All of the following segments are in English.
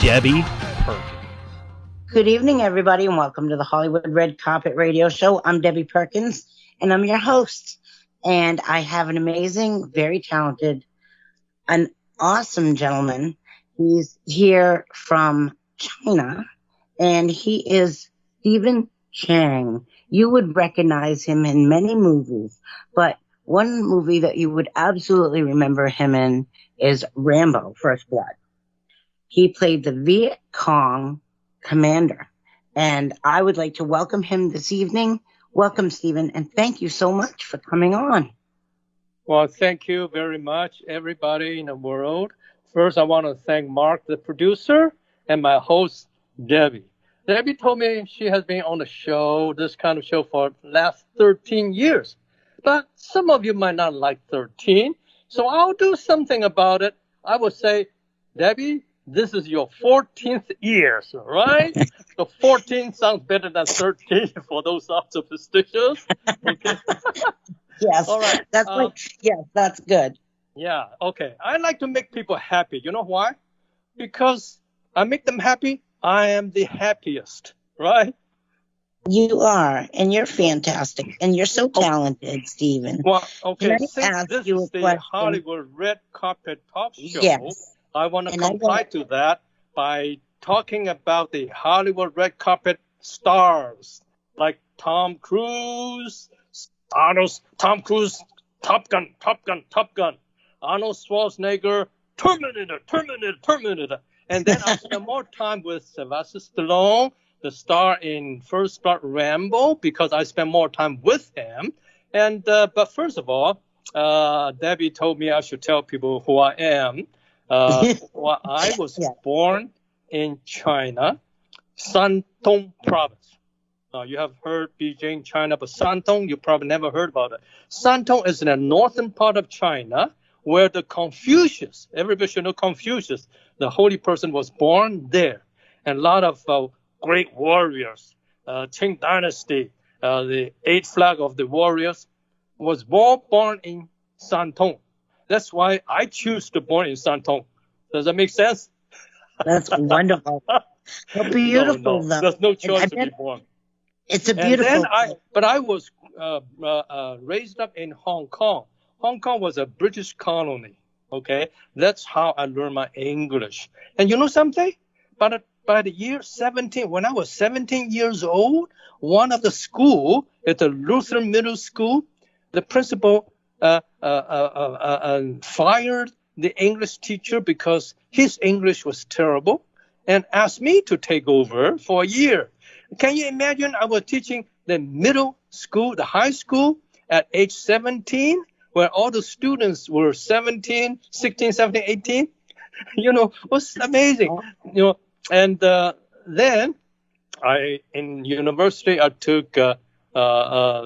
Debbie Perkins. Good evening, everybody, and welcome to the Hollywood Red Carpet Radio Show. I'm Debbie Perkins, and I'm your host. And I have an amazing, very talented, an awesome gentleman. He's here from China, and he is Stephen Chang. You would recognize him in many movies, but one movie that you would absolutely remember him in is Rambo: First Blood. He played the Viet Cong commander, and I would like to welcome him this evening. Welcome, Stephen, and thank you so much for coming on. Well, thank you very much, everybody in the world. First, I want to thank Mark, the producer, and my host, Debbie. Debbie told me she has been on the show, this kind of show, for the last 13 years. But some of you might not like 13, so I'll do something about it. I would say, Debbie, this is your 14th year, right? So 14 sounds better than 13 for those superstitious. Okay. Yes, All right. Yes, that's good. Yeah, okay. I like to make people happy. You know why? Because I make them happy, I am the happiest, right? You are, and you're fantastic, and you're so talented, Stephen. Well, okay, Can I since ask this you a is the question? Hollywood Red Carpet Talk Show, Yes. I want to And I comply to that by talking about the Hollywood Red Carpet stars like Tom Cruise, Tom Cruise, Top Gun, Arnold Schwarzenegger, Terminator. And then I spend more time with Sylvester Stallone, the star in First Blood Rambo, because I spend more time with him. And but first of all, Debbie told me I should tell people who I am. Well, I was born in China, Shandong province. You have heard Beijing, China, but Shandong, you probably never heard about it. Shandong is in the northern part of China, where the Confucius, everybody should know Confucius, the holy person, was born there. And a lot of great warriors, Qing dynasty, the eighth flag of the warriors, was all born in Shandong. That's why I choose to born in Shandong. Does that make sense? That's wonderful. So beautiful, No. though. There's no choice to be born. It's a beautiful. But I was raised up in Hong Kong. Hong Kong was a British colony. Okay, that's how I learned my English. And you know something? But by the year 17, when I was 17 years old, one of the school at the Lutheran Middle School, the principal fired the English teacher because his English was terrible, and asked me to take over for a year. Can you imagine? I was teaching the middle school, the high school, at age 17, where all the students were 16, 17, 18. It was amazing. And then in university, I took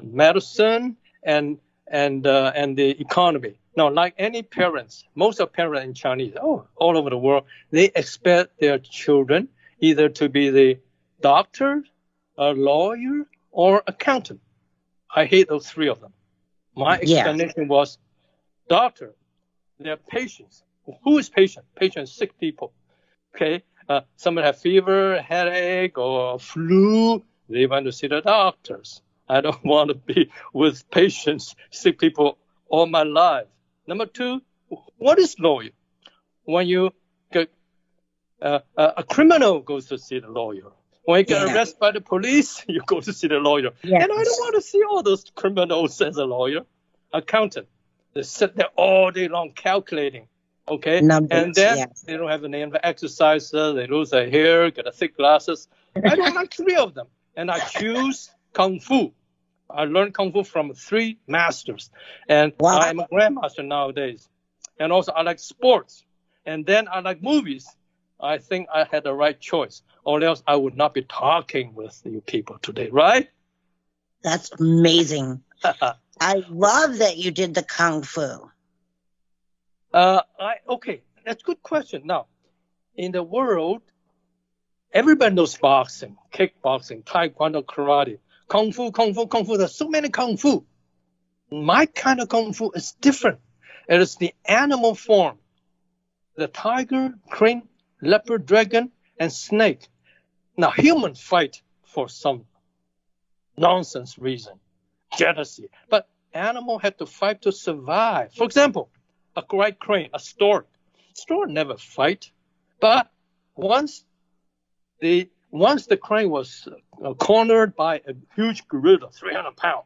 medicine and the economy. Now, like any parents, most of parents in Chinese, all over the world, they expect their children either to be the doctor, a lawyer, or accountant. I hate those three of them. My explanation was, doctor, they're patients. Who is patient? Patient is sick people. Okay, someone have fever, headache, or flu. They want to see the doctors. I don't want to be with patients, sick people all my life. Number two, what is lawyer? When you get a criminal goes to see the lawyer. When you get arrested by the police, you go to see the lawyer. Yes. And I don't want to see all those criminals as a lawyer. Accountant, they sit there all day long calculating. Okay, numbers, and then they don't have the name of exercise. They lose their hair, get a thick glasses. I don't like three of them, and I choose Kung Fu. I learned Kung Fu from three masters, and I'm a grandmaster nowadays. And also I like sports, and then I like movies. I think I had the right choice, or else I would not be talking with you people today, right? That's amazing. I love that you did the Kung Fu. Okay, that's a good question. Now, in the world, everybody knows boxing, kickboxing, taekwondo, karate, kung fu. There's so many kung fu. My kind of kung fu is different. It is the animal form. The tiger, crane, leopard, dragon, and snake. Now, humans fight for some nonsense reason, jealousy. But animal had to fight to survive. For example, a great crane, a stork. Stork never fight. But once the crane was cornered by a huge gorilla, 300 pounds,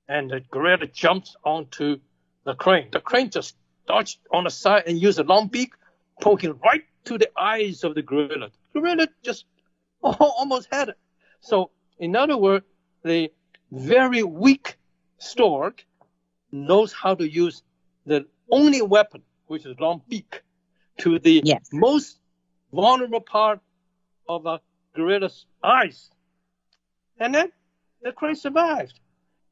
and the gorilla jumps onto the crane just dodged on the side and used a long beak, poking right to the eyes of the gorilla. The gorilla just almost had it. So, in other words, the very weak stork knows how to use the only weapon, which is long beak, to the most vulnerable part of a gorilla's eyes. And then the crane survived.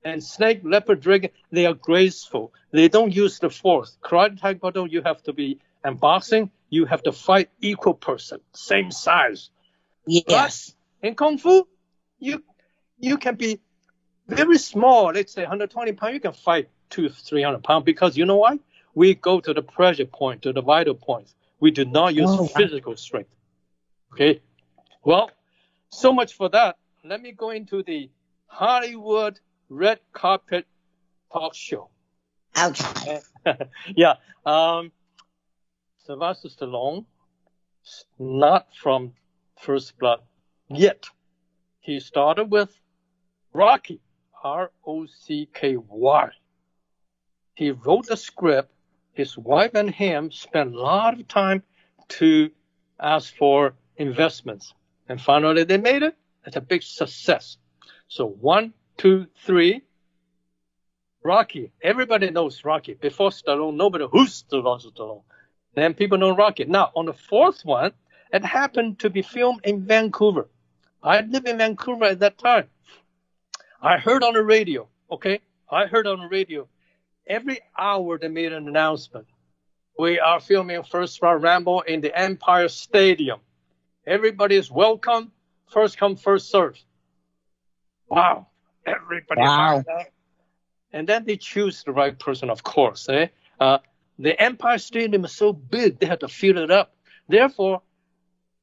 And snake, leopard, dragon, they are graceful. They don't use the force. Karate, taekwondo, you have to be, and boxing, you have to fight equal person, same size. Yes. But in Kung Fu, you can be very small, let's say 120 pounds, you can fight 200-300 pounds, because you know why? We go to the pressure point, to the vital points. We do not use physical strength. Okay? Well, so much for that. Let me go into the Hollywood red carpet talk show. Okay. Yeah. Sylvester Stallone, not from First Blood yet. He started with Rocky, Rocky. He wrote the script. His wife and him spent a lot of time to ask for investments. And finally they made it. It's a big success. So 1, 2, 3, Rocky. Everybody knows Rocky. Before Stallone, nobody who's Stallone. Then people know Rocky. Now, on the fourth one, it happened to be filmed in Vancouver. I lived in Vancouver at that time. I heard on the radio, every hour they made an announcement. We are filming First Round Rambo in the Empire Stadium. Everybody is welcome. First come, first serve. Wow. Everybody. Wow. And then they choose the right person, of course. The Empire Stadium is so big, they have to fill it up. Therefore,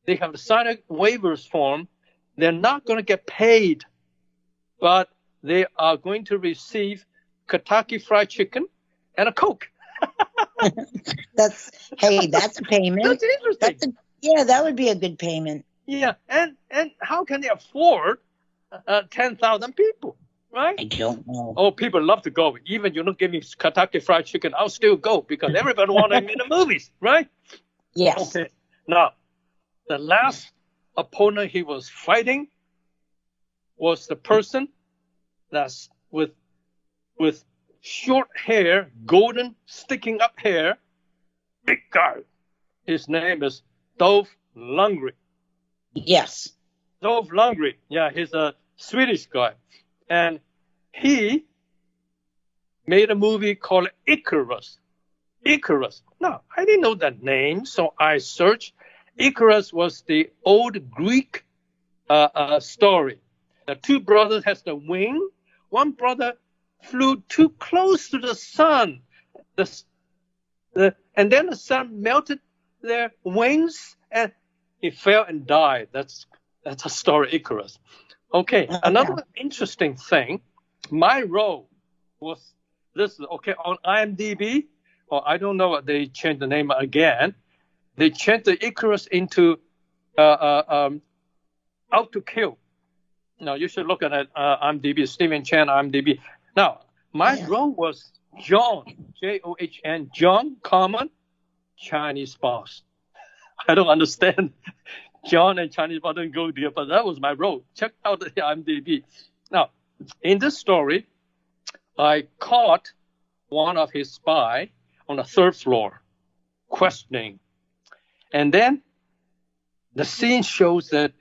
they have to sign a waivers form. They're not going to get paid, but they are going to receive Kentucky Fried Chicken and a Coke. That's a payment. That's interesting. That would be a good payment. Yeah, and how can they afford 10,000 people, right? I don't know. Oh, people love to go. Even you don't give me Kentucky Fried Chicken, I'll still go because everybody wants them in the movies, right? Yes. Okay. Now, the last opponent he was fighting was the person that's with short hair, golden sticking up hair, big guy. His name is Dolph Lundgren. Yes. Dolph Lundgren. Yeah, he's a Swedish guy. And he made a movie called Icarus. Now, I didn't know that name, so I searched. Icarus was the old Greek story. The two brothers has the wing. One brother flew too close to the sun. And then the sun melted their wings and he fell and died. That's a story, Icarus. Okay, another interesting thing, my role was this, on IMDb, or I don't know what they changed the name again. They changed the Icarus into Out to Kill. Now, you should look at it, IMDb, Stephen Chan, IMDb. Now, my role was John, John, John, common Chinese boss. I don't understand. John and Chinese boss don't go together, but that was my role. Check out the IMDb. Now, in this story, I caught one of his spy on the third floor, questioning. And then the scene shows that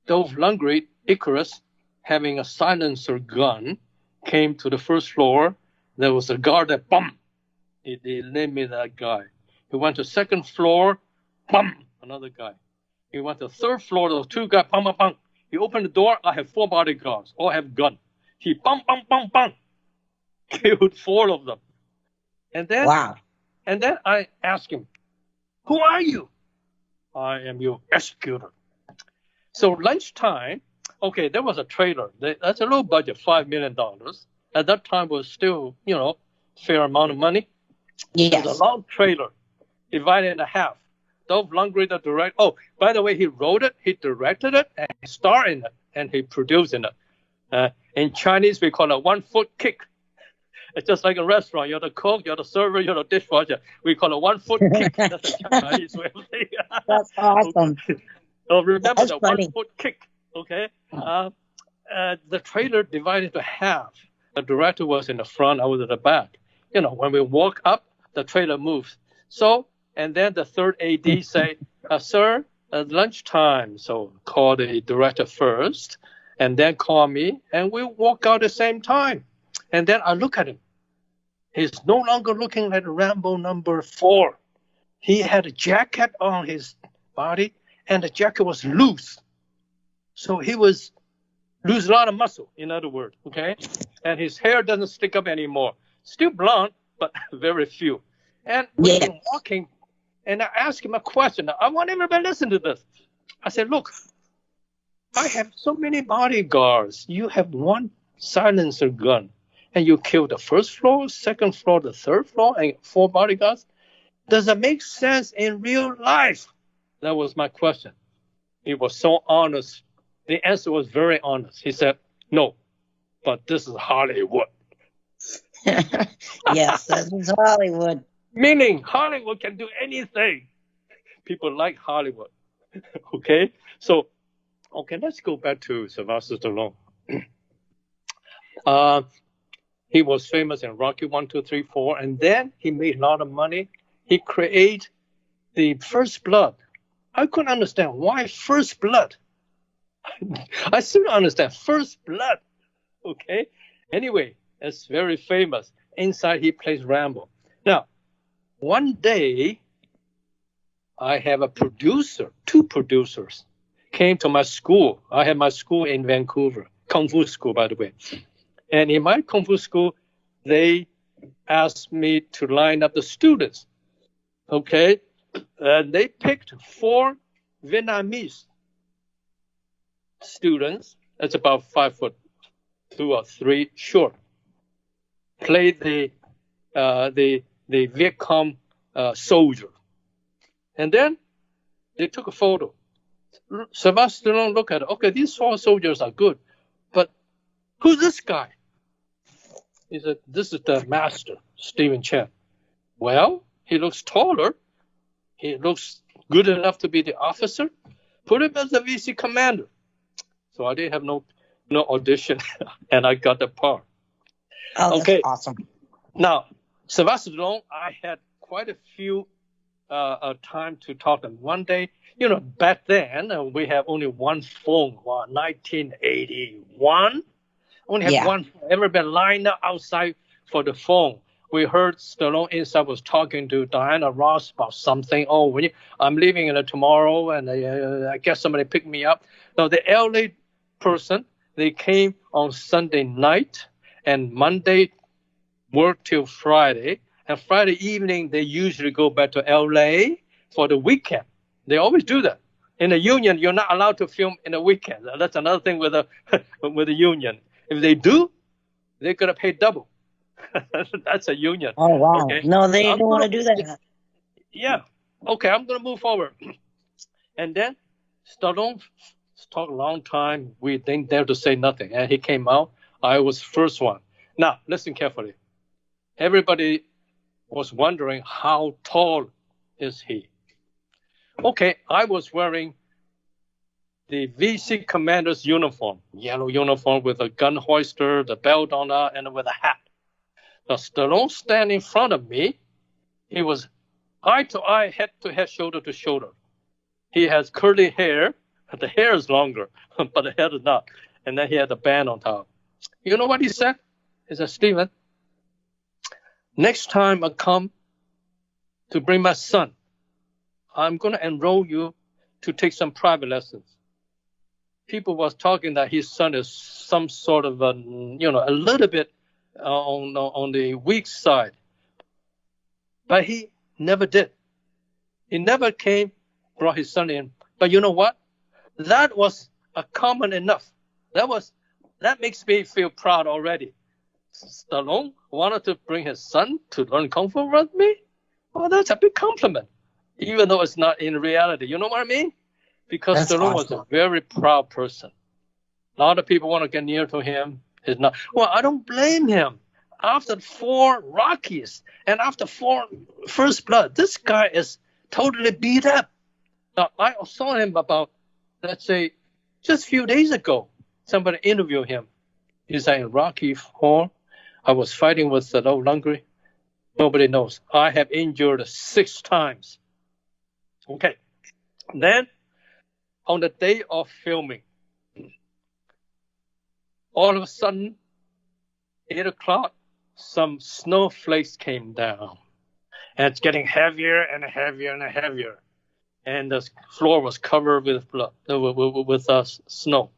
Dolph Lundgren, Icarus, having a silencer gun, came to the first floor. There was a guard that, bum, they named me that guy. He went to second floor, bum, another guy. He went to third floor, there were two guys, bum, bum, bum. He opened the door, I have 4 bodyguards, all have gun. He bum, bum, bum, bum, killed 4 of them. And then, and then I asked him, who are you? I am your executor. So lunchtime, okay, there was a trailer. That's a low budget, $5 million. At that time was still, fair amount of money. It was a Yes. long trailer, divided in half. Dolph Lundgren, the director. Oh, by the way, he wrote it, he directed it, and he starred in it, and he produced in it. In Chinese, we call it 1 foot kick. It's just like a restaurant. You're the cook, you're the server, you're the dishwasher. We call it 1 foot kick. That's a Chinese way of saying it. That's awesome. So remember That's the funny. 1 foot kick. Okay. The trailer divided into half. The director was in the front, I was at the back. When we walk up, the trailer moves. So, and then the third AD say, sir, at lunchtime. So call the director first, and then call me, and we walk out at the same time. And then I look at him. He's no longer looking like Rambo number 4. He had a jacket on his body, and the jacket was loose. So he was lose a lot of muscle, in other words, okay? And his hair doesn't stick up anymore. Still blonde, but very few. And we've been walking, and I asked him a question. I want everybody to listen to this. I said, look, I have so many bodyguards. You have one silencer gun, and you kill the first floor, second floor, the third floor, and 4 bodyguards. Does it make sense in real life? That was my question. He was so honest. The answer was very honest. He said, no, but this is Hollywood. Yes, this is Hollywood. Meaning Hollywood can do anything. People like Hollywood. Okay? So, let's go back to Sylvester Stallone. He was famous in Rocky 1, 2, 3, 4, and then he made a lot of money. He created the First Blood. I couldn't understand why First Blood. I still don't understand. First Blood. Okay? Anyway, it's very famous. Inside, he plays Rambo. Now, one day, I have a producer, 2 producers, came to my school. I had my school in Vancouver, Kung Fu school, by the way. And in my Kung Fu school, they asked me to line up the students. Okay? And they picked 4 Vietnamese students. That's about 5'2" or 3" short. Played the Viet Cong soldier. And then they took a photo. Sylvester Stallone looked at it. Okay, these 4 soldiers are good. But who's this guy? He said, this is the master, Stephen Chang. Well, he looks taller. He looks good enough to be the officer. Put him as the VC commander. So I didn't have no audition, and I got the part. Oh, that's okay. Awesome. Now, Sylvester Stallone, I had quite a few time to talk to him. One day, back then, we have only one phone. 1981. Only have one phone. Everybody lined up outside for the phone. We heard Stallone inside was talking to Diana Ross about something. Oh, I'm leaving tomorrow, and I guess somebody picked me up. So the LA person, they came on Sunday night, and Monday work till Friday. And Friday evening, they usually go back to LA for the weekend. They always do that. In the union, you're not allowed to film in the weekend. That's another thing with the union. If they do, they're going to pay double. That's a union. Oh, wow. Okay. No, they don't want to do that. Yeah. Okay, I'm going to move forward. And then Stallone talked a long time. We didn't dare to say nothing. And he came out. I was first one. Now, listen carefully. Everybody was wondering how tall is he. Okay, I was wearing the VC commander's uniform, yellow uniform with a gun hoister, the belt on it, and with a hat. Now, Stallone standing in front of me, he was eye to eye, head to head, shoulder to shoulder. He has curly hair. The hair is longer, but the head is not. And then he had a band on top. You know what he said? He said, Stephen, next time I come to bring my son, I'm going to enroll you to take some private lessons. People was talking that his son is some sort of a little bit on the weak side. But he never did. He never came brought his son in. But you know what? That was a common enough. That makes me feel proud already. Stallone wanted to bring his son to learn Kung Fu with me? Well, that's a big compliment, even though it's not in reality. You know what I mean? Because That's Stallone awesome. was a very proud person. A lot of people want to get near to him. He's not. Well, I don't blame him. After 4 Rockies and after 4 First Blood, this guy is totally beat up. Now, I saw him about, let's say, just a few days ago. Somebody interviewed him. He said, in Rocky 4, I was fighting with the low Lungri. Nobody knows. I have injured 6 times. Okay. Then, on the day of filming, all of a sudden, 8 o'clock, some snowflakes came down. And it's getting heavier and heavier and heavier. And the floor was covered with snow.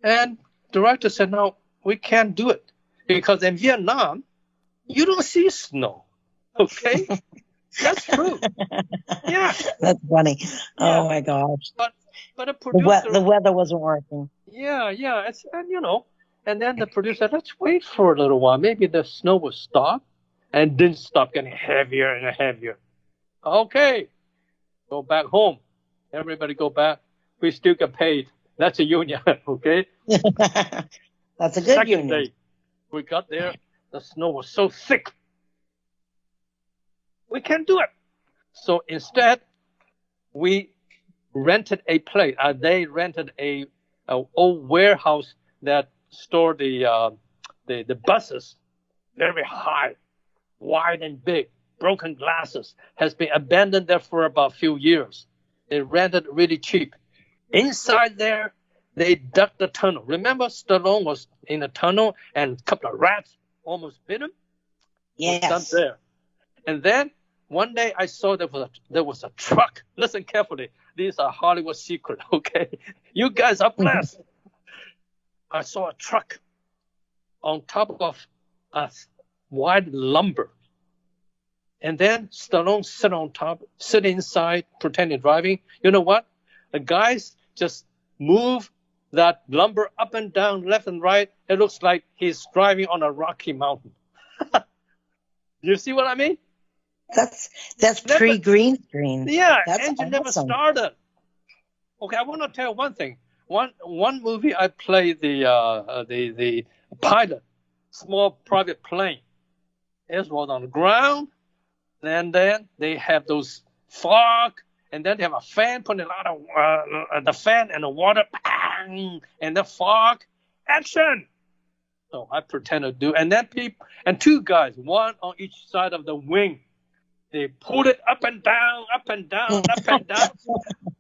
And the director said, no, we can't do it. Because in Vietnam, you don't see snow. Okay? That's true. Yeah. That's funny. Yeah. Oh my gosh. But a producer, the weather wasn't working. Yeah. And then the producer said, let's wait for a little while. Maybe the snow will stop. And didn't stop, getting heavier and heavier. Okay. Go back home. Everybody go back. We still get paid. That's a union, okay? That's a good Second union. day, we got there. The snow was so thick. We can't do it. So instead, we rented a place. They rented a old warehouse that stored the buses, very high, wide and big, broken glasses, has been abandoned there for about a few years. They rented really cheap. Inside there, they dug the tunnel. Remember Stallone was in a tunnel and a couple of rats almost bit him? Yes. Was done there. And then one day I saw there was a truck. Listen carefully. These are Hollywood secrets, okay? You guys are blessed. I saw a truck on top of a wide lumber. And then Stallone sit inside, pretending driving. You know what? The guys just move that lumber up and down, left and right. It looks like he's driving on a rocky mountain. You see what I mean? That's pre-green screen. Yeah, That's engine never awesome. started. Okay, I want to tell one thing. One movie I played the pilot, small private plane. It was on the ground. And then they have those fog, and then they have a fan putting a lot of the fan and the water, bang, and the fog, action. So I pretend to do, and then and 2 guys, one on each side of the wing, they pulled it up and down, up and down, up and down,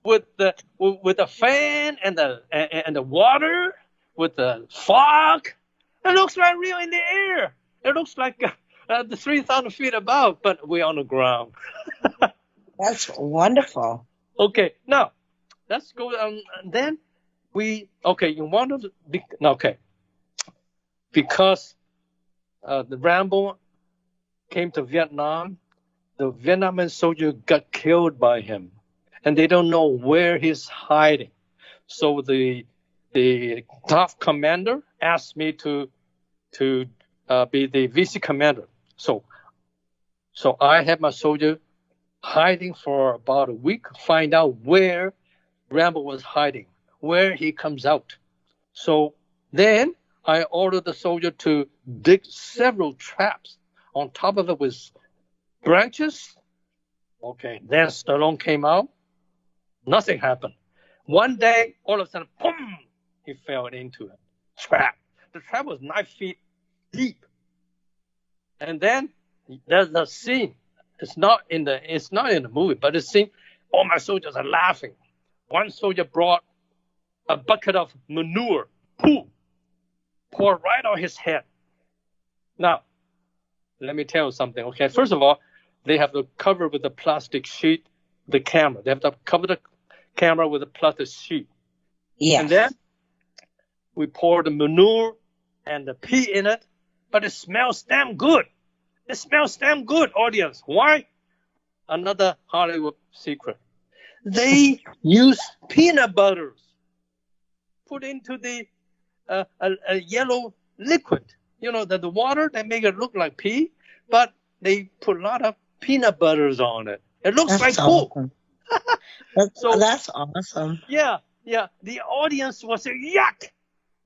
with the fan and the water, with the fog. It looks like real in the air. It looks like the 3,000 feet above, but we're on the ground. That's wonderful. Okay, now let's go. Then you want to because the Rambo came to Vietnam, the Vietnamese soldier got killed by him, and they don't know where he's hiding. So the top commander asked me to be the VC commander. So I had my soldier hiding for about a week, find out where Rambo was hiding, where he comes out. So then I ordered the soldier to dig several traps on top of it with branches. Okay, then Stallone came out. Nothing happened. One day, all of a sudden, boom, he fell into a trap. The trap was 9 feet deep. And then there's a scene. It's not in the movie, but it's scene. All my soldiers are laughing. One soldier brought a bucket of manure, poo, poured right on his head. Now, let me tell you something. Okay, first of all, they have to cover with a plastic sheet the camera. They have to cover the camera with a plastic sheet. Yes. And then we pour the manure and the pee in it. But it smells damn good. It smells damn good, audience. Why? Another Hollywood secret. they use peanut butters put into the a yellow liquid. The water, they make it look like pee, but they put a lot of peanut butters on it. It looks like That's poop. awesome. So That's awesome. yeah, the audience was yuck.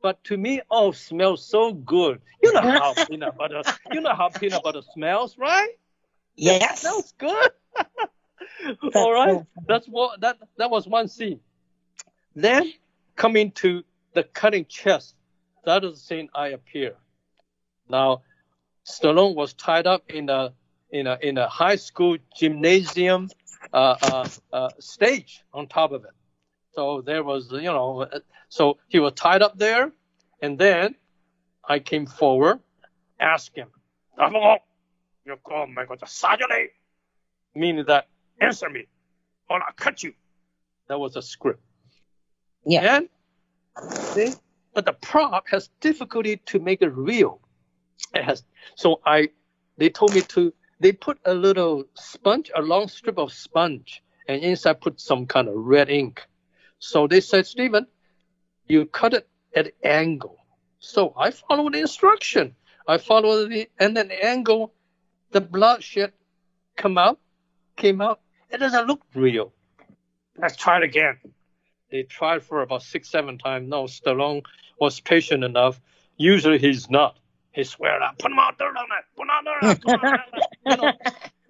But to me, smells so good. You know how peanut butter smells, right? It Yes. smells good. All right. That was one scene. Then coming to the cutting chest, that is the scene I appear. Now, Stallone was tied up in a high school gymnasium stage on top of it. So there was, so he was tied up there, and then I came forward, asked him, you call Maikol Sajale, meaning that answer me, or I'll cut you. That was a script. Yeah. And but the prop has difficulty to make it real. It has. So they told me they put a little sponge, a long strip of sponge, and inside put some kind of red ink. So they said, Stephen, you cut it at an angle. So I followed the instruction. And then the angle, the bloodshed came out. It doesn't look real. Let's try it again. They tried for about 6-7 times. No, Stallone was patient enough. Usually he's not. He swear out, put more dirt on it, put more dirt on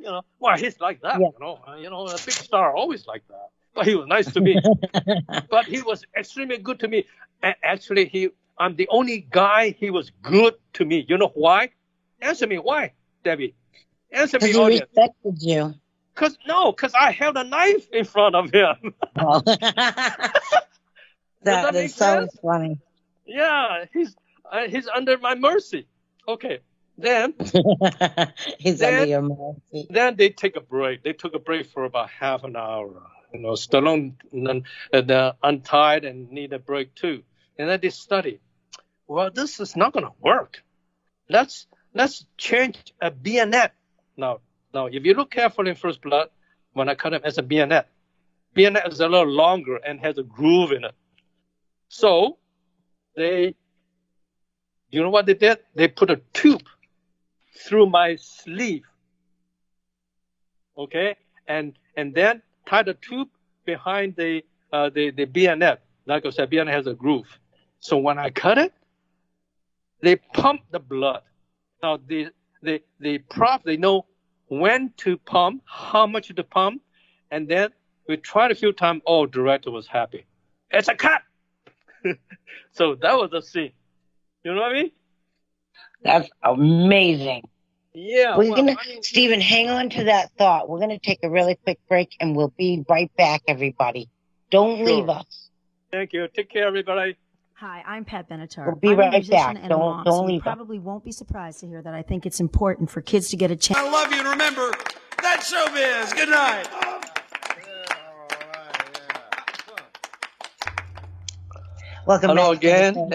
it. Well, he's like that. Yeah. A big star always like that. But he was nice to me. But he was extremely good to me. Actually, I'm the only guy he was good to me. You know why? Answer me why, Debbie. Answer me, Because he audience. respected you. Because I held a knife in front of him. Oh. that make is so sense? funny. Yeah, he's under my mercy. Okay, then he's under your mercy. Then they take a break. They took a break for about half an hour. Stallone untied and need a break too. And then they study. Well, this is not going to work. Let's change a bayonet. Now, if you look carefully in First Blood, when I cut him as a bayonet is a little longer and has a groove in it. So you know what they did? They put a tube through my sleeve. Okay, and then tie the tube behind the bayonet. Like I said, bayonet has a groove. So when I cut it, they pump the blood. Now the prop, they know when to pump, how much to pump, and then we tried a few times. Oh, director was happy. It's a cut. So that was the scene. You know what I mean? That's amazing. Yeah. Stephen, hang on to that thought. We're going to take a really quick break, and we'll be right back, everybody. Don't leave us. Thank you. Take care, everybody. Hi, I'm Pat Benatar. We'll be right back. Don't leave us. You probably won't be surprised to hear that I think it's important for kids to get a chance. I love you, and remember, that's showbiz. Good night. Welcome Hello back again.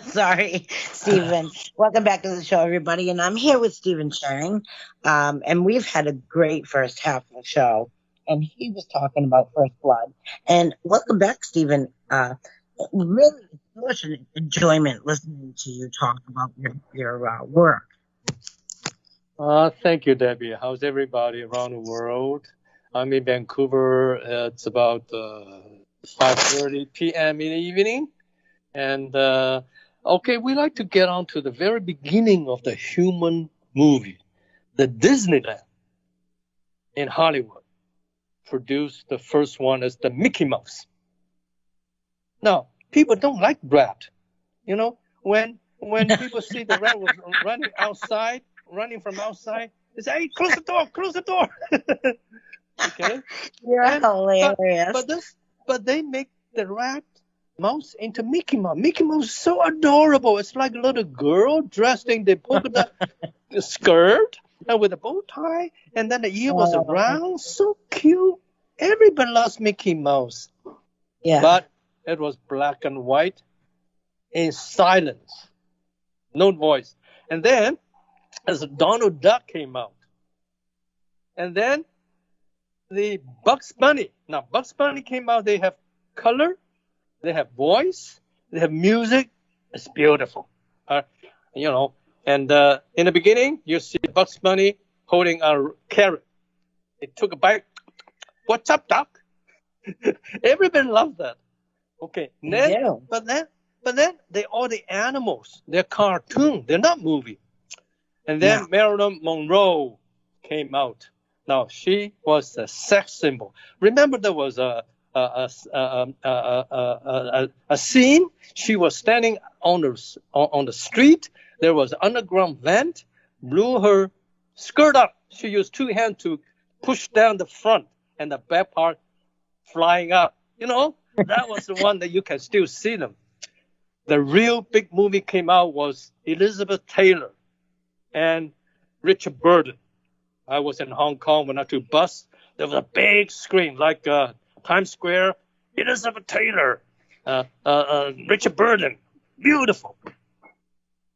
Sorry, Stephen. Welcome back to the show, everybody. And I'm here with Stephen Chang. And we've had a great first half of the show. And he was talking about First Blood. And welcome back, Stephen. Really, it's such an enjoyment listening to you talk about your work. Thank you, Debbie. How's everybody around the world? I'm in Vancouver. It's about 5:30 p.m. in the evening. And, okay, we like to get on to the very beginning of the human movie. The Disneyland in Hollywood produced the first one as the Mickey Mouse. Now, people don't like rat. When people see the rat was running from outside, they say, hey, close the door. Okay? You're hilarious. But they make the rat mouse into Mickey Mouse. Mickey Mouse is so adorable. It's like a little girl dressed in the polka dot skirt and with a bow tie, and then the ear was round. So cute. Everybody loves Mickey Mouse. Yeah. But it was black and white in silence. No voice. And then as Donald Duck came out, and then the Bugs Bunny. Now, Bugs Bunny came out. They have color, they have voice, they have music. It's beautiful. You know, and in the beginning, you see Bugs Bunny holding a carrot. It took a bite. What's up, Doc? Everybody loved that. Okay, Yeah. but then they all the animals. They're cartoon. They're not movie. And then Marilyn Monroe came out. Now she was a sex symbol. Remember, there was a scene. She was standing on the street. There was an underground vent. Blew her skirt up. She used two hands to push down the front, and the back part flying up. You know, that was the one that you can still see them. The real big movie came out was Elizabeth Taylor and Richard Burton. I was in Hong Kong when I took bus. There was a big screen like Times Square. Elizabeth Taylor, Richard Burton, beautiful.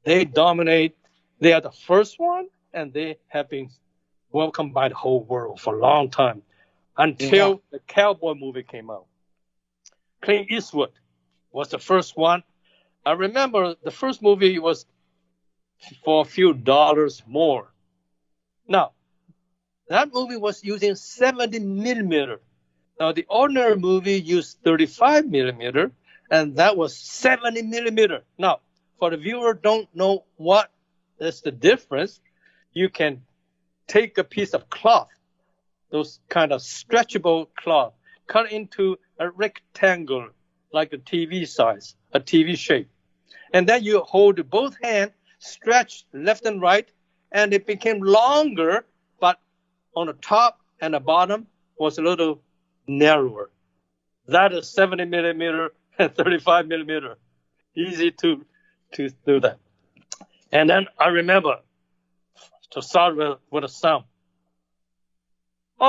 They dominate. They are the first one, and they have been welcomed by the whole world for a long time until the cowboy movie came out. Clint Eastwood was the first one. I remember the first movie was for a few dollars more. Now, that movie was using 70 millimeter. Now, the ordinary movie used 35 millimeter, and that was 70 millimeter. Now, for the viewer don't know what is the difference, you can take a piece of cloth, those kind of stretchable cloth, cut into a rectangle like a TV size, a TV shape. And then you hold both hands, stretch left and right, and it became longer, but on the top and the bottom was a little narrower. That is 70 millimeter and 35 millimeter. Easy to do that. And then I remember to start with a sound. Oh,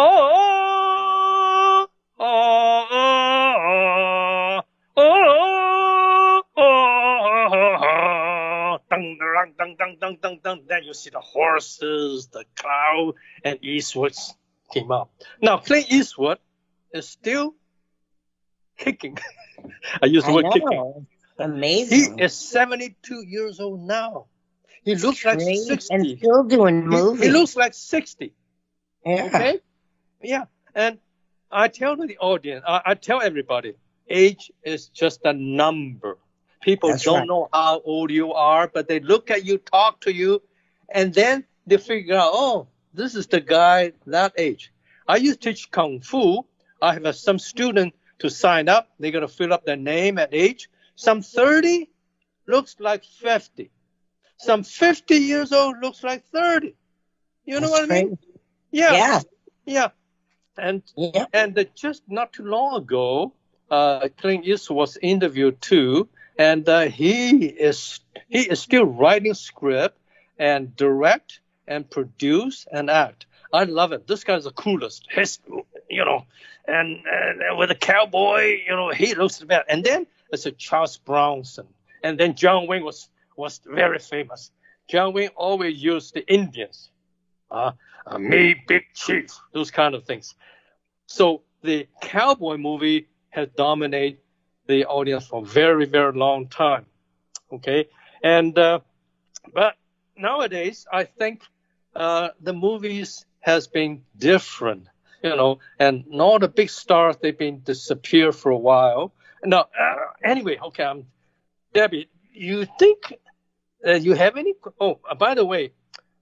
oh, oh, oh, oh, oh, oh, dun, dun, dun, dun, dun, dun, dun. Then you see the horses, the cloud, and Eastwood came up. Now, Clint Eastwood is still kicking. I use the word kicking. Amazing. He is 72 years old now. He looks like 60. And still doing movies. He looks like 60. Yeah. Okay? Yeah. And I tell the audience, I tell everybody, age is just a number. People don't know how old you are, but they look at you, talk to you, and then they figure out, oh, this is the guy that age. I used to teach Kung Fu. I have some student to sign up. They're going to fill up their name and age. Some 30 looks like 50. Some 50 years old looks like 30. You know what I mean? Yeah. Yeah. And just not too long ago, Clint Eastwood was interviewed too, and he is still writing script and direct and produce and act. I love it. This guy's the coolest. And with a cowboy, he looks the best. And then there's a Charles Bronson. And then John Wayne was very famous. John Wayne always used the Indians. Me, big chief, those kind of things. So the cowboy movie has dominated the audience for a very, very long time. Okay. And, but nowadays, I think, the movies has been different, and all the big stars, they've been disappeared for a while. Now, anyway, okay, Debbie, you think you have any? Oh, by the way,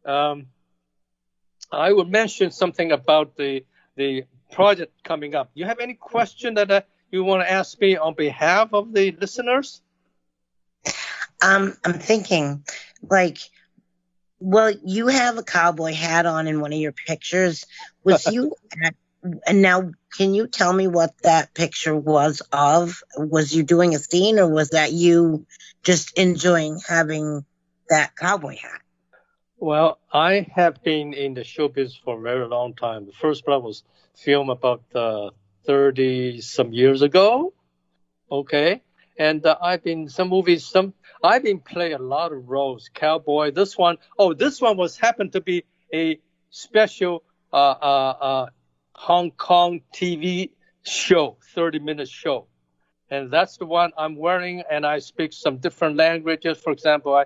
I would mention something about the project coming up. You have any question that you want to ask me on behalf of the listeners? I'm thinking, you have a cowboy hat on in one of your pictures. Was you and now, can you tell me what that picture was of? Was you doing a scene, or was that you just enjoying having that cowboy hat? Well, I have been in the showbiz for a very long time. The first one was filmed about 30-some years ago. Okay. And I've been playing a lot of roles. Cowboy, this one was happened to be a special Hong Kong TV show, 30-minute show. And that's the one I'm wearing, and I speak some different languages. For example,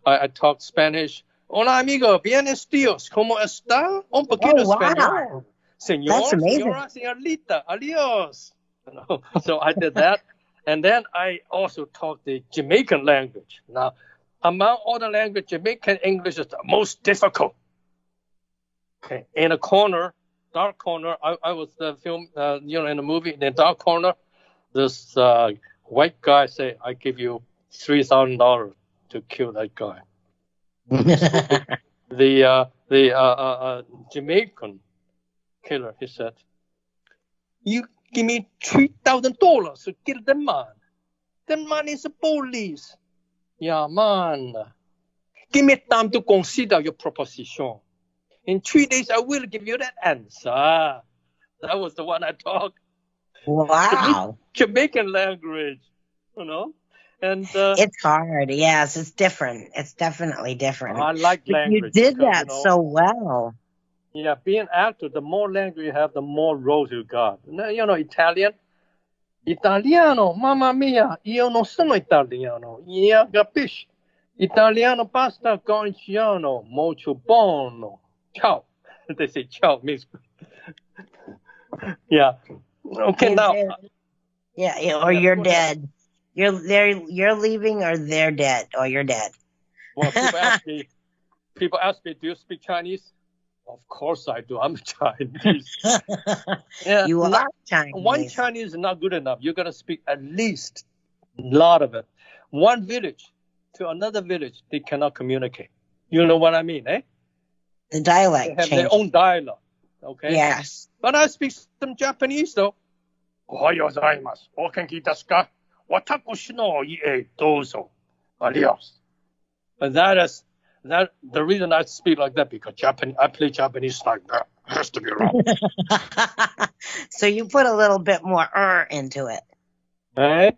I talk Spanish. Hola, amigo, ¿vienes, tíos? ¿Cómo está? Un poquito Oh, wow. español. That's Señor, amazing. señora, señorita, adios. You know, so I did that. And then I also taught the Jamaican language. Now, among all the language, Jamaican English is the most difficult. Okay, in a corner, dark corner, I was the film, in the movie, in the dark corner, this white guy say, I give you $3,000 to kill that guy. The Jamaican killer, he said, you give me $3,000 to kill the man. The man is the police. Yeah, man. Give me time to consider your proposition. In 3 days, I will give you that answer. That was the one I talked. Wow. Jamaican language, and It's hard. Yes, it's different. It's definitely different. I like But language. you did because, that so well. Yeah, being an actor, the more language you have, the more roles you got. Italian. Italiano, mamma mia, io non sono italiano. Yeah, capisci? Italiano pasta conciano, molto buono. Ciao. They say ciao means. Yeah. Okay, now. Yeah, or you're dead. You're leaving, or they're dead, or you're dead. Well, people ask me, do you speak Chinese? Of course I do. I'm Chinese. Yeah, You are Chinese. One Chinese is not good enough. You got to speak at least a lot of it. One village to another village, they cannot communicate. You know what I mean, eh? The dialect They have changes. their own dialogue. Okay? Yes. But I speak some Japanese, though. Ohayou gozaimasu. O genki desu ka? Watakushi no ie douzo. Adios. But the reason I speak like that, because I play Japanese like that. It has to be wrong. So you put a little bit more into it. Eh?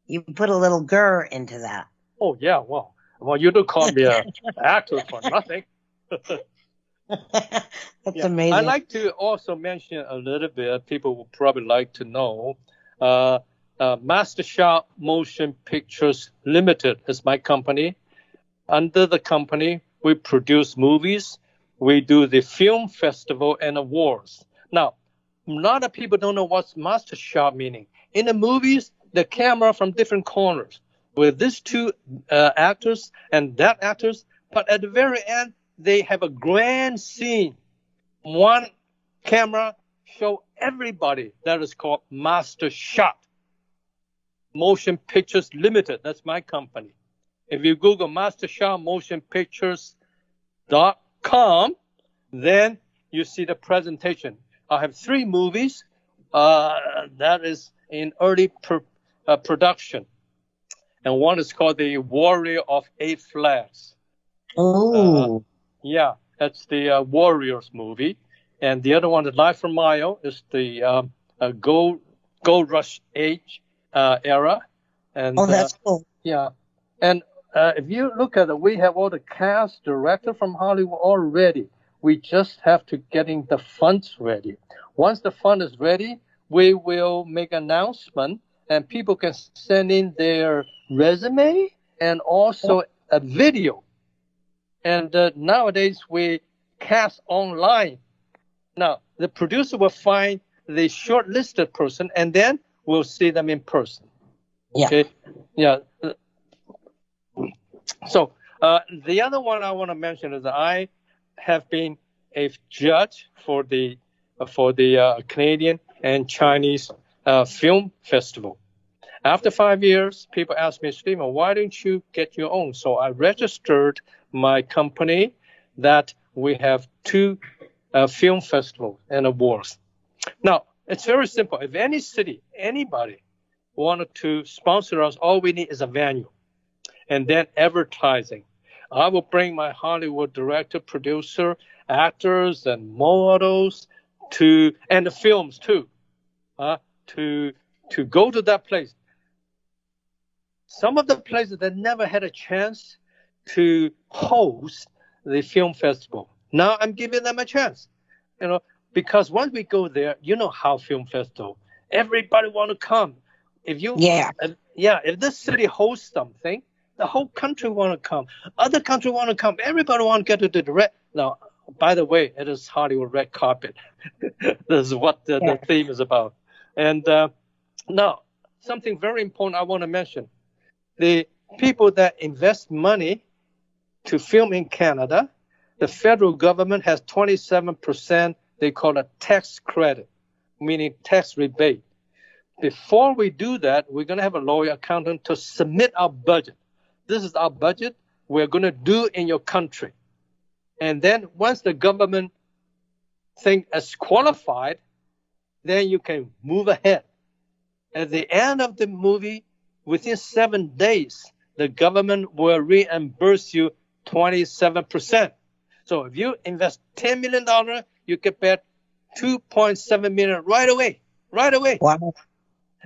You put a little into that. Oh, yeah, well, you don't call me an actor for nothing. That's amazing. I'd like to also mention a little bit, people would probably like to know, Master Shop Motion Pictures Limited is my company. Under the company, we produce movies. We do the film festival and awards. Now, a lot of people don't know what's Master Shot meaning. In the movies, the camera from different corners with these two actors and that actors, but at the very end, they have a grand scene. One camera show everybody. That is called Master Shot Motion Pictures Limited. That's my company. If you Google mastershotmotionpictures.com, then you see the presentation. I have 3 movies that is in early production. And one is called The Warrior of 8 Flags. Oh. Yeah, that's the Warriors movie. And the other one, the Life from Mayo, is the Gold Rush Age era. And, that's cool. Yeah. And if you look at it, we have all the cast, director from Hollywood all ready. We just have to getting the funds ready. Once the fund is ready, we will make an announcement, and people can send in their resume and also a video. And nowadays, we cast online. Now, the producer will find the shortlisted person, and then we'll see them in person. Yeah. Okay? Yeah. So the other one I want to mention is that I have been a judge for the Canadian and Chinese film festival. After 5 years, people ask me, Stephen, why don't you get your own? So I registered my company that we have 2 film festivals and awards. Now, it's very simple. If any city, anybody wanted to sponsor us, all we need is a venue. And then advertising. I will bring my Hollywood director, producer, actors, and models and the films too, to go to that place. Some of the places that never had a chance to host the film festival. Now I'm giving them a chance, because once we go there, you know how film festival, everybody want to come. If you, Yeah. if this city hosts something, the whole country want to come. Other country want to come. Everybody want to get to the red. Now, by the way, it is Hollywood red carpet. This is what the theme is about. And now, something very important I want to mention. The people that invest money to film in Canada, the federal government has 27%, they call a tax credit, meaning tax rebate. Before we do that, we're going to have a lawyer accountant to submit our budget. This is our budget we're going to do in your country. And then once the government think as qualified, then you can move ahead. At the end of the movie, within 7 days, the government will reimburse you 27%. So if you invest $10 million, you get back $2.7 million right away. Wow.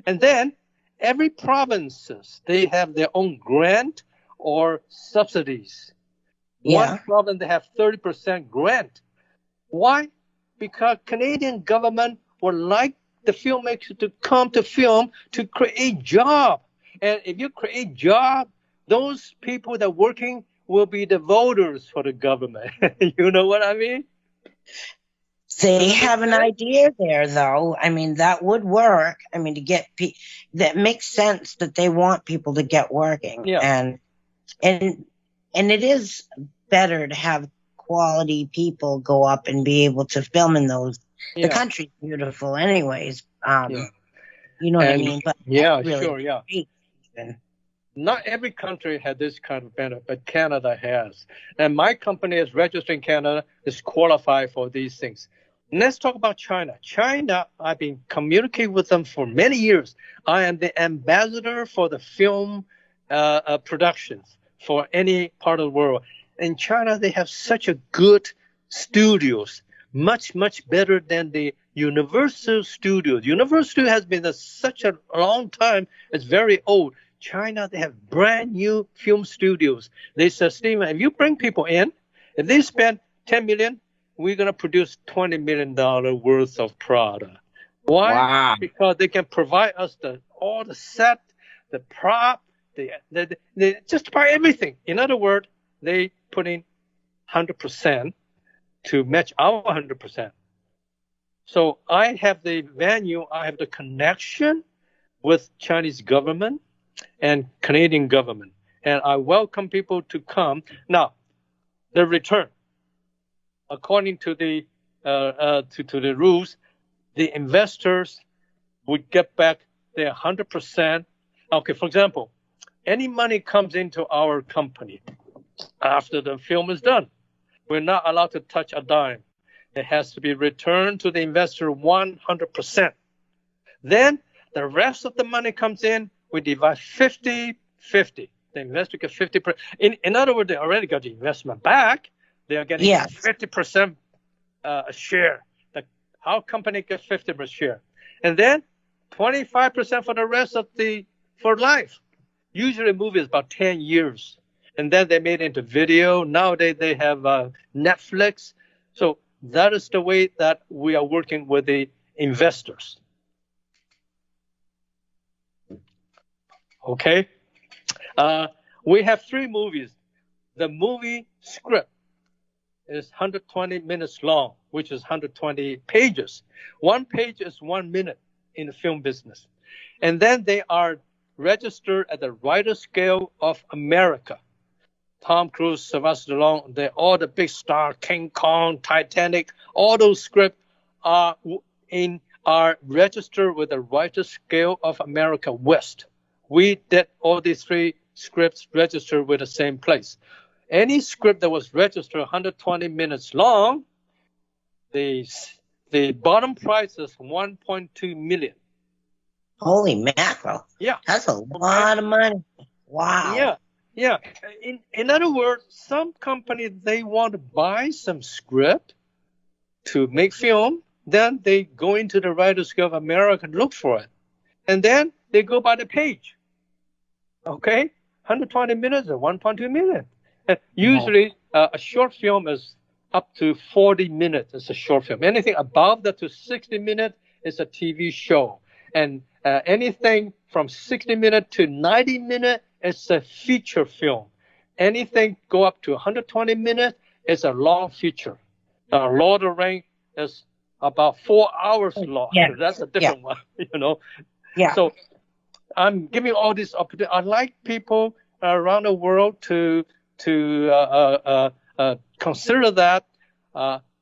And then every provinces, they have their own grant or subsidies. One province, they have 30% grant. Why? Because Canadian government would like the filmmakers to come to film to create job. And if you create job, those people that are working will be the voters for the government. You know what I mean? They have an idea there, though. I mean, that would work. I mean, to get that makes sense that they want people to get working. Yeah. And it is better to have quality people go up and be able to film in those. Yeah. The country's beautiful, anyways. You know what I mean? But really not every country had this kind of benefit, but Canada has. And my company is registered in Canada, is qualified for these things. Let's talk about China. China, I've been communicating with them for many years. I am the ambassador for the film productions for any part of the world. In China, they have such a good studios, much, much better than the Universal Studios. Universal has been such a long time. It's very old. China, they have brand new film studios. They said, Stephen, if you bring people in, if they spend $10 million, we're going to produce $20 million worth of product. Why? Wow. Because they can provide us all the set, the prop, they just about everything. In other words, they put in 100% to match our 100%. So I have the venue, I have the connection with Chinese government and Canadian government, and I welcome people to come. Now, the return, according to the to the rules, the investors would get back their 100%. Okay, for example, any money comes into our company after the film is done, we're not allowed to touch a dime. It has to be returned to the investor 100%. Then the rest of the money comes in, we divide 50-50. The investor gets 50%. In other words, they already got the investment back. They are getting 50% share. Our company gets 50% share. And then 25% for the rest of for life. Usually a movie is about 10 years. And then they made it into video. Nowadays they have Netflix. So that is the way that we are working with the investors. Okay. We have 3 movies. The movie script is 120 minutes long, which is 120 pages. 1 page is 1 minute in the film business. And then they are registered at the Writers Guild of America. Tom Cruise, Sylvester Stallone, they're all the big stars, King Kong, Titanic, all those scripts are registered with the Writers Guild of America West. We did all these 3 scripts registered with the same place. Any script that was registered 120 minutes long, the bottom price is $1.2 million. Holy mackerel. Yeah. That's a lot of money. Wow. Yeah. In other words, some companies, they want to buy some script to make film. Then they go into the Writers Guild of America and look for it. And then they go by the page. Okay? 120 minutes or 1.2 million. And usually a short film is up to 40 minutes is a short film. Anything above that to 60 minutes is a TV show. And anything from 60 minutes to 90 minutes is a feature film. Anything go up to 120 minutes is a long feature. Lord of the Rings is about 4 hours long. Yeah. That's a different one, Yeah. So I'm giving all this opportunity. I like people around the world to consider that.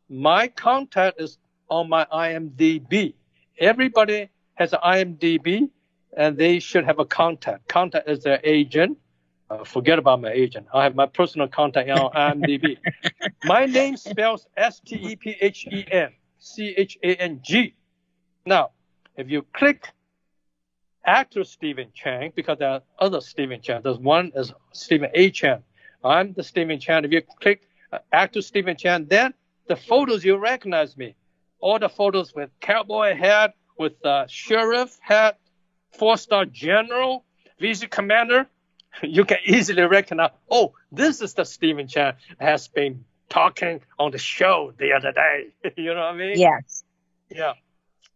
My contact is on my IMDb. Everybody has an IMDb, and they should have a contact. Contact is their agent. Forget about my agent. I have my personal contact on IMDb. My name spells StephenChang. Now, if you click actor Stephen Chang, because there are other Stephen Chang. There's one is Stephen A. Chang. I'm the Stephen Chang. If you click actor Stephen Chang, then the photos, you recognize me. All the photos with cowboy hat, with sheriff hat, 4-star general, vice commander, you can easily recognize, oh, this is the Stephen Chang has been talking on the show the other day. You know what I mean? Yes. Yeah.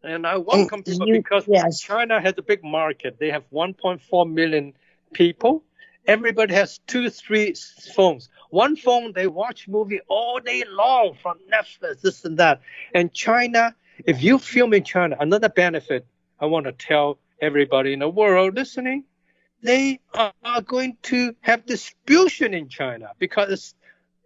And I welcome people because China has a big market. They have 1.4 million people. Everybody has 2-3 phones. One phone, they watch movie all day long from Netflix, this and that. And China, if you film in China, another benefit I want to tell everybody in the world listening, they are going to have distribution in China because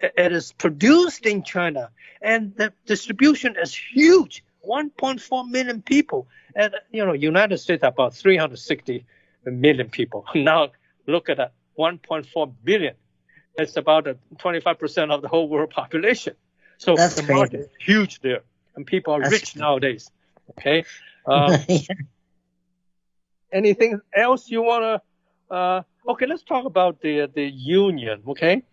it is produced in China. And the distribution is huge. 1.4 million people. And, United States about 360 million people. Now, look at that, 1.4 billion. It's about 25% of the whole world population. So that's the crazy. market is huge there. And people are rich nowadays. Okay. Anything else you want to? Okay, let's talk about the union. Okay.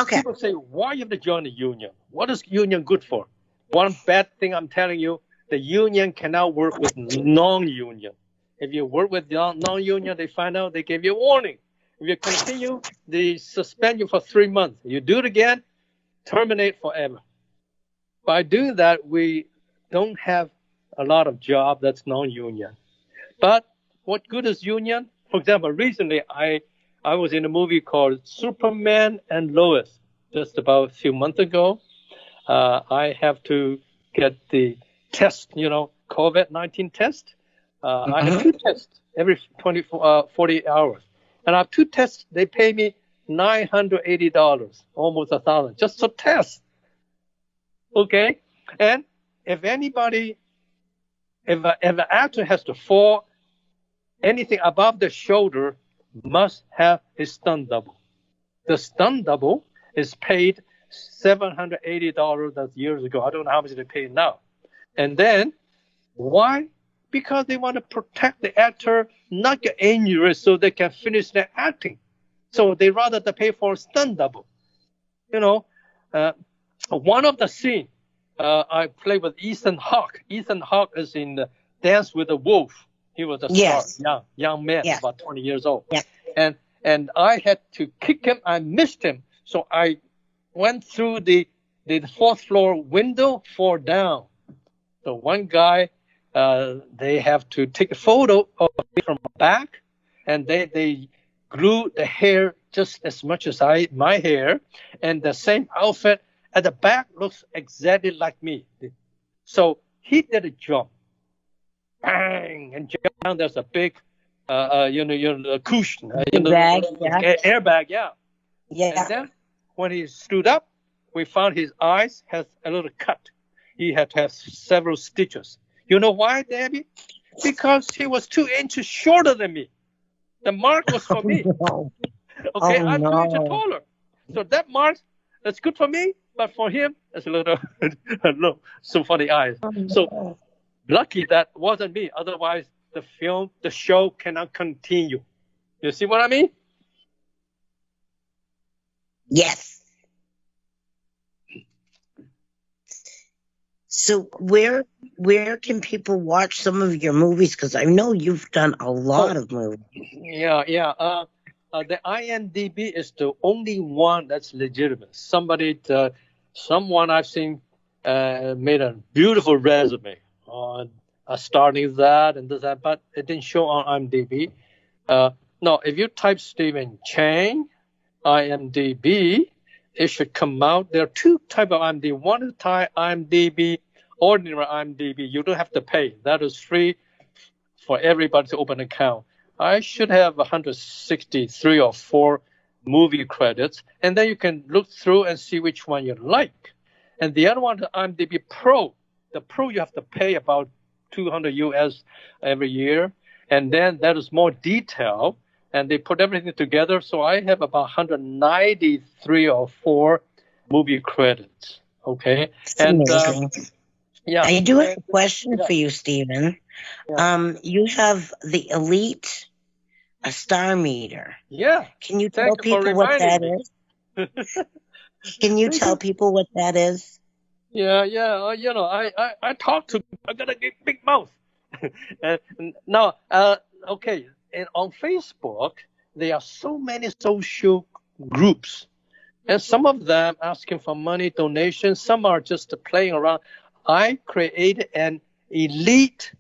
People say, why you have to join the union? What is union good for? One bad thing I'm telling you, the union cannot work with non-union. If you work with non-union, they find out, they give you a warning. If you continue, they suspend you for 3 months. You do it again, terminate forever. By doing that, we don't have a lot of job that's non-union. But what good is union? For example, recently I was in a movie called Superman and Lois just about a few months ago. I have to get the test, COVID-19 test. I have 2 tests every 48 hours. And I have 2 tests. They pay me $980, almost $1,000, just to test. Okay? And if an actor has to fall, anything above the shoulder must have a stunt double. The stunt double is paid $780. That's years ago. I don't know how much they pay now. And then, why? Because they want to protect the actor, not get injured so they can finish their acting. So they rather pay for a stunt double. One of the scenes, I played with Ethan Hawke. Ethan Hawke is in Dance with the Wolf. He was a star, young man, about 20 years old. Yeah. And I had to kick him. I missed him. So I went through the 4th floor window, fall down. So one guy, they have to take a photo of me from the back, and they glue the hair just as much as my hair, and the same outfit at the back looks exactly like me. So he did a jump, bang, and jump down. There's a big, cushion, airbag, yeah. And then when he stood up, we found his eyes has a little cut. He had to have several stitches. You know why, Debbie? Because he was 2 inches shorter than me. The mark was for me. Okay, I'm 2 inches taller. So that mark, that's good for me, but for him, it's a little so for the eyes. So lucky that wasn't me. Otherwise, the show cannot continue. You see what I mean? Yes. So where can people watch some of your movies? Because I know you've done a lot of movies. Yeah. The IMDb is the only one that's legitimate. Somebody someone I've seen made a beautiful resume on starting that and this that, but it didn't show on IMDb. No, if you type Stephen Chang, IMDb, it should come out. There are two types of IMDb. One is IMDb, ordinary IMDb. You don't have to pay. That is free for everybody to open an account. I should have 163 or 4 movie credits, and then you can look through and see which one you like. And the other one, the IMDb Pro. The Pro, you have to pay about 200 US every year, and then that is more detailed, and they put everything together. So I have about 193 or 4 movie credits. Okay, It's and amazing. yeah, I do have a question yeah. for you, Stephen. Yeah. You have the Elite a star meter. Yeah. Can you Thank tell you for people what that reminding is? Can you tell people what that is? Yeah. I talk to. I got a big mouth. and now, okay. And on Facebook, there are so many social groups, and some of them asking for money donations. Some are just playing around. I created an elite.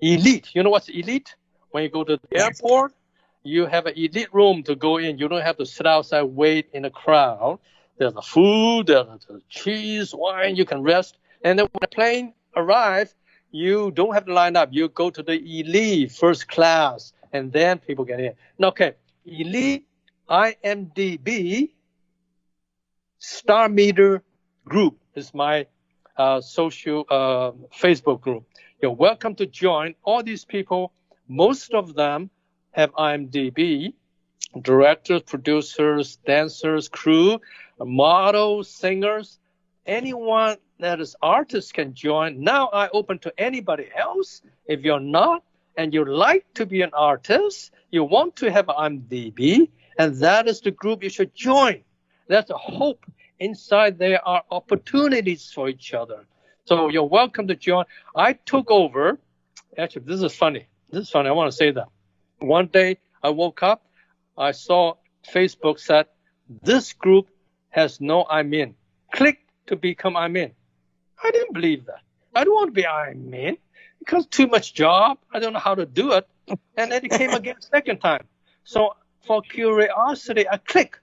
You know what's elite? When you go to the airport, you have an elite room to go in. You don't have to sit outside, wait in a crowd. There's the food, there's the cheese, wine. You can rest. And then when the plane arrives, you don't have to line up. You go to the elite first class, and then people get in. Okay, elite IMDb Star Meter group is my social Facebook group. You're welcome to join. All these people, most of them have IMDb, directors, producers, dancers, crew, models, singers. Anyone that is artist can join. Now I open to anybody else. If you're not and you like to be an artist, you want to have IMDb, and that is the group you should join. That's a hope. Inside there are opportunities for each other. So you're welcome to join. I took over. Actually, this is funny. I want to say that. One day I woke up, I saw Facebook said, this group has no admin. Click to become admin. I didn't believe that. I don't want to be admin because too much job. I don't know how to do it. And then it came again second time. So for curiosity, I click.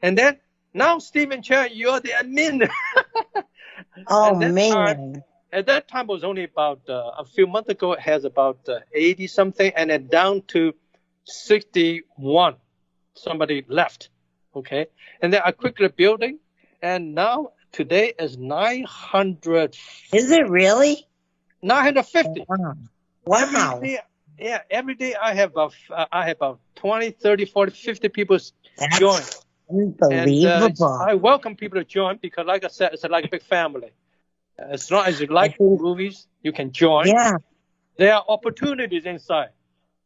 And then now, Stephen Chang, you're the admin. Oh, man. At that time, it was only about a few months ago, it has about 80 something, and then down to 61. Somebody left. Okay. And then I quickly building, and now today is 900. Is it really? 950. Wow. Every day I have about 20, 30, 40, 50 people join. Unbelievable. And I welcome people to join because, like I said, it's like a big family. As long as you like movies, you can join. Yeah. There are opportunities inside.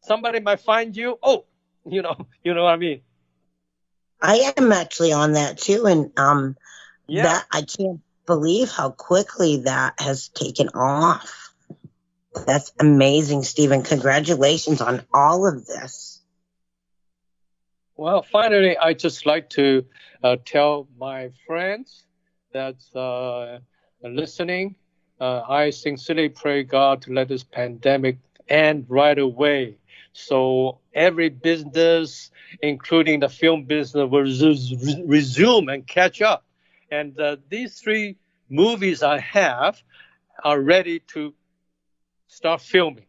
Somebody might find you. Oh, you know what I mean. I am actually on that too, and that I can't believe how quickly that has taken off. That's amazing, Stephen. Congratulations on all of this. Well, finally, I just like to tell my friends that's listening. I sincerely pray God to let this pandemic end right away. So every business, including the film business, will resume and catch up. And these 3 movies I have are ready to start filming.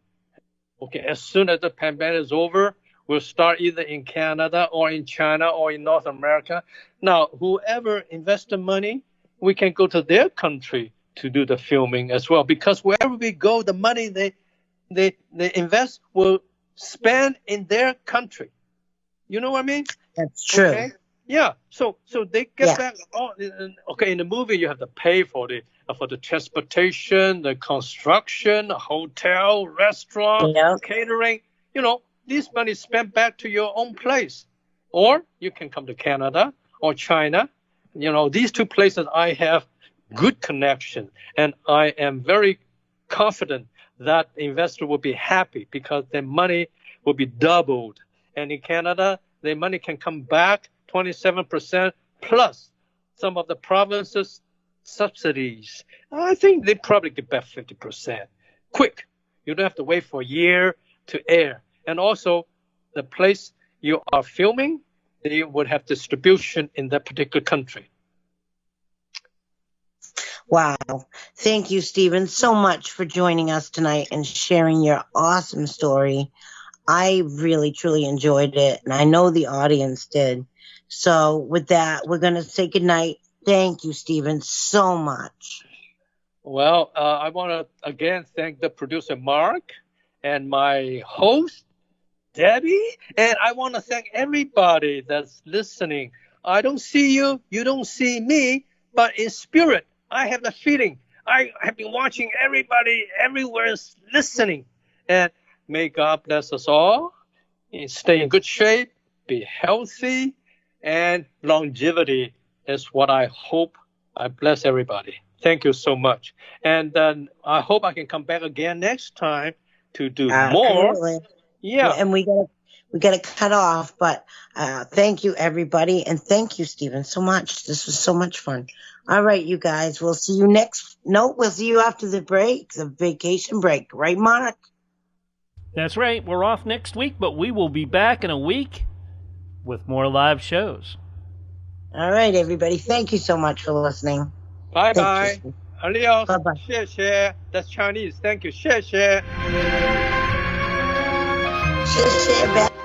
Okay, as soon as the pandemic is over, we'll start either in Canada or in China or in North America. Now, whoever invests the money, we can go to their country to do the filming as well. Because wherever we go, the money they invest will spend in their country. You know what I mean? That's true. Okay? Yeah. So they get back. Okay, in the movie you have to pay for the transportation, the construction, hotel, restaurant, catering. You know, this money is spent back to your own place. Or you can come to Canada or China. You know, these 2 places I have good connection, and I am very confident that investor will be happy because their money will be doubled. And in Canada, their money can come back 27% plus. Some of the provinces subsidies. I think they probably get back 50%. Quick. You don't have to wait for a year to air. And also, the place you are filming, they would have distribution in that particular country. Wow. Thank you, Stephen, so much for joining us tonight and sharing your awesome story. I really, truly enjoyed it, and I know the audience did. So with that, we're going to say goodnight. Thank you, Stephen, so much. Well, I want to again thank the producer, Mark, and my host, Debbie. And I want to thank everybody that's listening. I don't see you, you don't see me, but in spirit, I have the feeling. I have been watching everybody everywhere listening. And may God bless us all. Stay in good shape, be healthy, and longevity is what I hope. I bless everybody. Thank you so much. And then I hope I can come back again next time to do more. Absolutely. Yeah. And we got to cut off, but thank you, everybody. And thank you, Stephen, so much. This was so much fun. All right, you guys, we'll see you we'll see you after the break, the vacation break. Right, Mark? That's right. We're off next week, but we will be back in a week with more live shows. All right, everybody. Thank you so much for listening. Bye-bye. Thank you. Adios. Bye-bye. 谢谢. That's Chinese. Thank you. 谢谢. 谢谢。